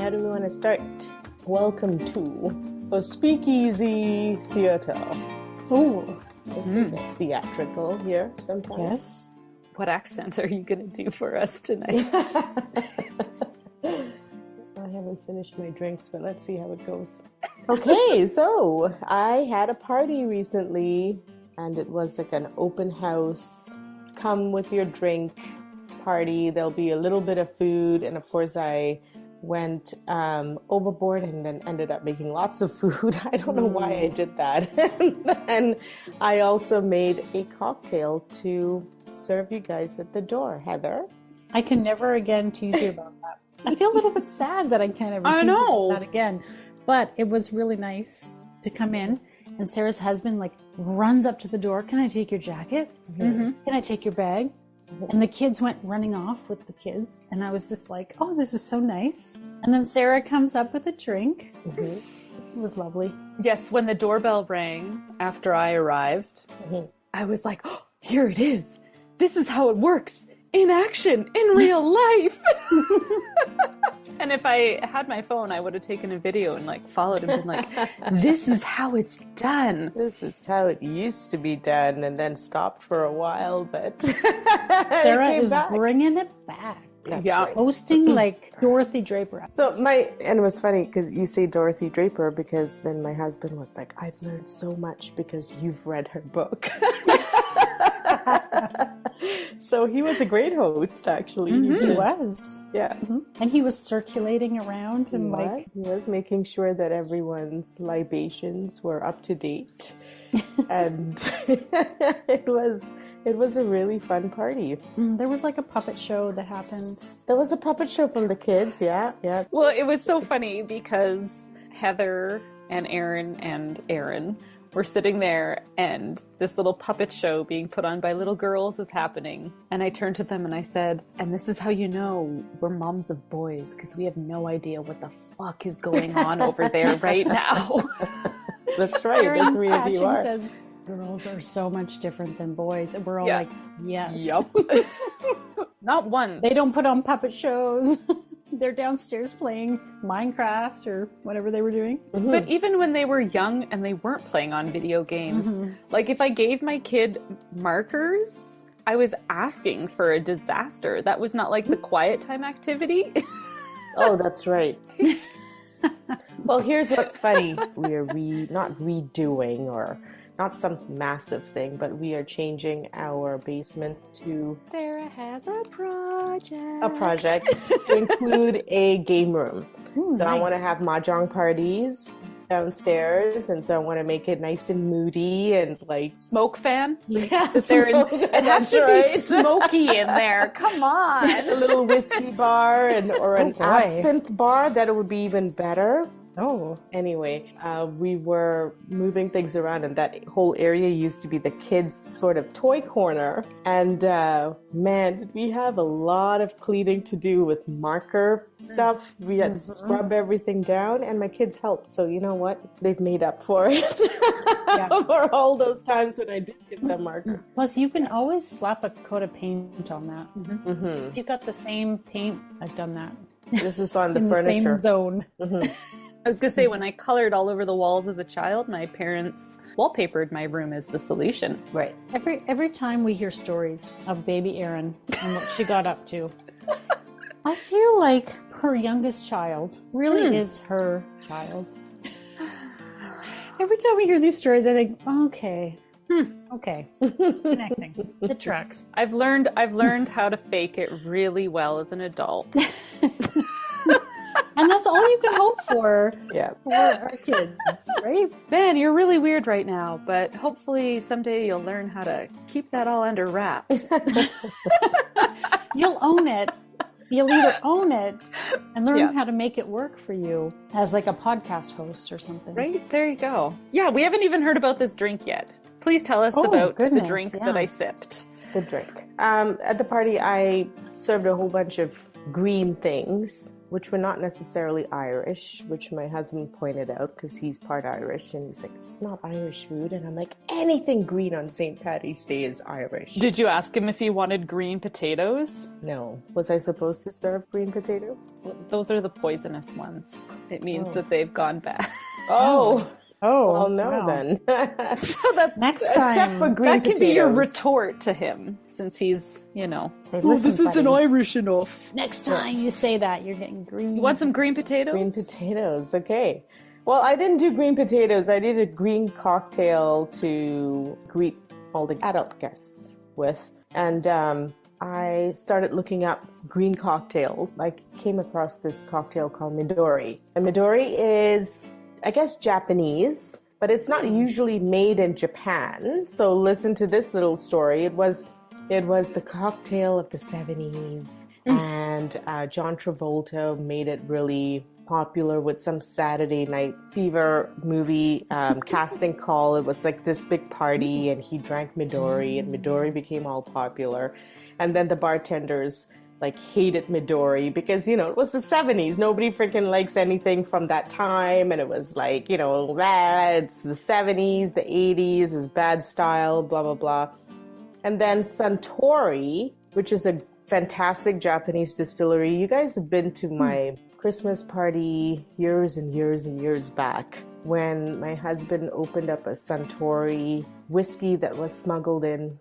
how do we want to start? Welcome to a speakeasy theater. Oh, theatrical here sometimes. yes. What accent are you going to do for us tonight? I haven't finished my drinks, but let's see how it goes. Okay, so I had a party recently, and it was like an open house, come with your drink party. There'll be a little bit of food, and of course I went overboard and then ended up making lots of food. I don't know why I did that. And I also made a cocktail to serve you guys at the door. Heather? I can never again tease you about that. I feel a little bit sad that I can't ever tease you about that again. But it was really nice to come in, and Sarah's husband runs up to the door. Can I take your jacket? Mm-hmm. Can I take your bag? And the kids went running off with the kids, and I was just like, oh, this is so nice. And then Sarah comes up with a drink. Mm-hmm. It was lovely. Yes, when the doorbell rang after I arrived, I was like, oh, here it is. This is how it works in action, in real life. And if I had my phone, I would have taken a video and followed and been like, this is how it's done. This is how it used to be done, and then stopped for a while, but Sarah is bringing it back. That's right. Hosting like Dorothy Draper. So and it was funny because you say Dorothy Draper, because then my husband was like, I've learned so much because you've read her book. So he was a great host, actually. Mm-hmm. He was. Yeah. Mm-hmm. And he was circulating around and he was making sure that everyone's libations were up to date. And it was a really fun party. There was a puppet show that happened. There was a puppet show from the kids, yeah. Well, it was so funny because Heather and Aaron were sitting there, and this little puppet show being put on by little girls is happening. And I turned to them and I said, and this is how you know we're moms of boys, because we have no idea what the fuck is going on over there right now. That's right, the three of you are. Says, girls are so much different than boys. And we're all like, yes. Yup. Not once. They don't put on puppet shows. They're downstairs playing Minecraft or whatever they were doing. Mm-hmm. But even when they were young and they weren't playing on video games, if I gave my kid markers, I was asking for a disaster. That was not the quiet time activity. Oh, that's right. Well, here's what's funny. We are not redoing or not some massive thing, but we are changing our basement to... Sarah has a project. A project to include a game room. Ooh, so nice. I want to have mahjong parties downstairs, and so I want to make it nice and moody and Smoke fan? Yeah, sit there and it has to be smoky in there. Come on. A little whiskey bar or an absinthe bar, that would be even better. Oh. Anyway, we were moving things around, and that whole area used to be the kids' sort of toy corner. And man, did we have a lot of cleaning to do with marker stuff. We had to scrub everything down, and my kids helped. So you know what? They've made up for it. For all those times when I did get the marker. Plus, you can always slap a coat of paint on that. If you've got the same paint, I've done that. This was on the in furniture. The same zone. I was going to say, when I colored all over the walls as a child, my parents wallpapered my room as the solution. Right. Every time we hear stories of baby Erin and what she got up to, I feel like her youngest child really is her child. Every time we hear these stories, I think, okay, connecting. It tracks. I've learned how to fake it really well as an adult. And that's all you can hope for for our kids, right? Man, you're really weird right now, but hopefully someday you'll learn how to keep that all under wraps. You'll own it. You'll either own it and learn how to make it work for you as a podcast host or something. Right? There you go. Yeah, we haven't even heard about this drink yet. Please tell us about the drink that I sipped. The drink. At the party, I served a whole bunch of green things. which were not necessarily Irish, which my husband pointed out because he's part Irish, and he's like, it's not Irish food. And I'm like, anything green on St. Paddy's Day is Irish. Did you ask him if he wanted green potatoes? No. Was I supposed to serve green potatoes? Those are the poisonous ones. It means that they've gone bad. Oh. Oh, Well, no, wow. then. So that's Next time. Except for green that can be your potatoes. retort to him, since he's, you know, Say, "Listen, buddy, Irish enough. next time you say that, you're getting green. You want some green potatoes? Green potatoes, okay. Well, I didn't do green potatoes. I did a green cocktail to greet all the adult guests with. And I started looking up green cocktails. I came across this cocktail called Midori. And Midori is, I guess, Japanese, but it's not usually made in Japan. So listen to this little story. It was the cocktail of the 70s. And John Travolta made it really popular with some Saturday Night Fever movie casting call. It was like this big party, and he drank Midori, and Midori became all popular. And then the bartenders like hated Midori because, you know, it was the 70s. Nobody freaking likes anything from that time. And it was like, you know, it's the 70s, the 80s, it was bad style, blah, blah, blah. And then Suntory, which is a fantastic Japanese distillery. You guys have been to my Christmas party years and years and years back when my husband opened up a Suntory whiskey that was smuggled in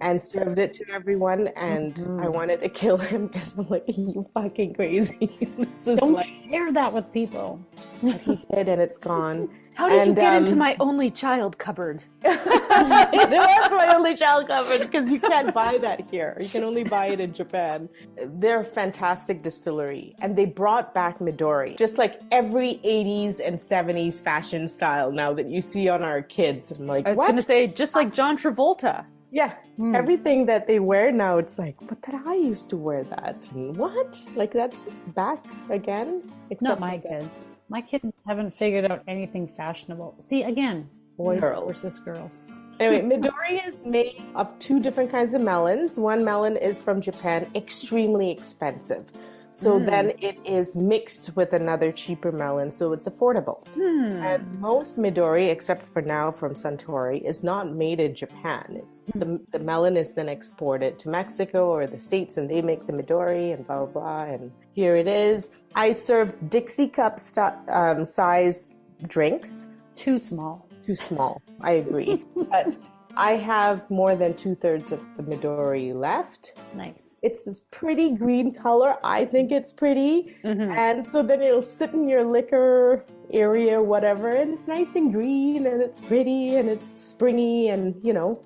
and served it to everyone. And I wanted to kill him because I'm like, you fucking crazy. This is Don't like, share that with people. he did, and it's gone. How did you And, get into my only child cupboard? It was my only child cupboard because you can't buy that here. You can only buy it in Japan. They're a fantastic distillery, and they brought back Midori, just like every 80s and 70s fashion style now that you see on our kids. I'm like, I was what? going to say, just like John Travolta. Yeah, everything that they wear now, it's like, but that I used to wear that. And what? Like that's back again? Not my kids. My kids haven't figured out anything fashionable. See, again, boys Girls. versus girls. Anyway, Midori is made of two different kinds of melons. One melon is from Japan, extremely expensive. So then it is mixed with another cheaper melon, so it's affordable. And most Midori, except for now from Suntory, is not made in Japan. It's the melon is then exported to Mexico or the States, and they make the Midori and blah, blah, blah. And here it is. I served Dixie cup size drinks. Too small. Too small, I agree. But I have more than 2/3 of the Midori left. Nice. It's this pretty green color. I think it's pretty. And so then it'll sit in your liquor area, whatever, and it's nice and green and it's pretty and it's springy and, you know,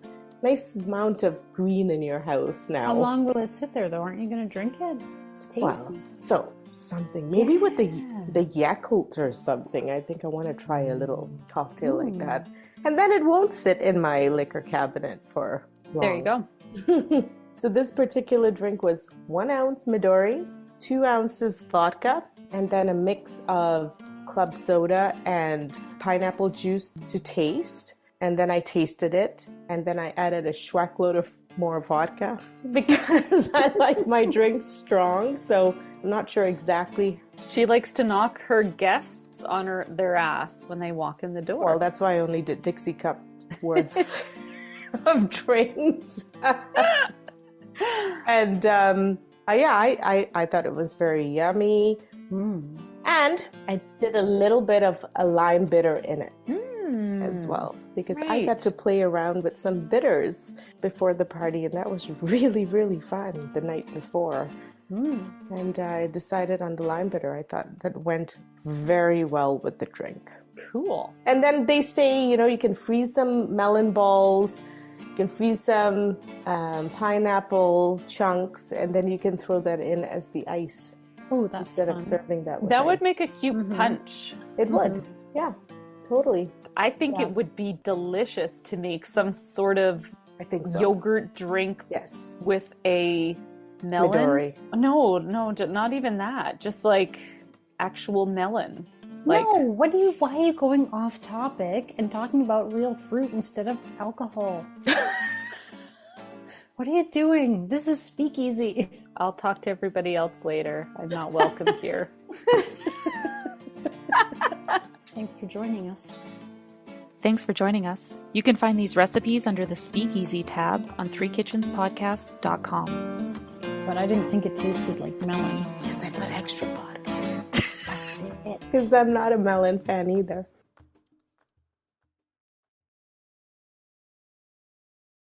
nice amount of green in your house now. How long will it sit there, though? Aren't you going to drink it? It's tasty. Wow. So something, maybe with the Yakult or something. I think I want to try a little cocktail like that. And then it won't sit in my liquor cabinet for long. There you go. So this particular drink was 1 ounce Midori, 2 ounces vodka, and then a mix of club soda and pineapple juice to taste. And then I tasted it, and then I added a schwack load of more vodka because I like my drinks strong. So I'm not sure exactly. She likes to knock her guests on their ass when they walk in the door. Well, that's why I only did Dixie cup worth of drinks. And I thought it was very yummy. And I did a little bit of a lime bitter in it as well, because I got to play around with some bitters before the party, and that was really, really fun the night before. And I decided on the lime bitter. I thought that went very well with the drink. Cool. And then they say, you know, you can freeze some melon balls, you can freeze some pineapple chunks, and then you can throw that in as the ice Oh, that's instead fun. of serving that with That ice. would make a cute punch. It would. Yeah, totally. I think it would be delicious to make some sort of I think so. yogurt drink Yes. with a melon. Midori. No, not even that. Just like actual melon. Like, No, why are you going off topic and talking about real fruit instead of alcohol? What are you doing? This is speakeasy. I'll talk to everybody else later. I'm not welcome here. Thanks for joining us. Thanks for joining us. You can find these recipes under the Speakeasy tab on threekitchenspodcast.com. But I didn't think it tasted like melon. Yes, I put extra vodka. That's it. Because I'm not a melon fan either.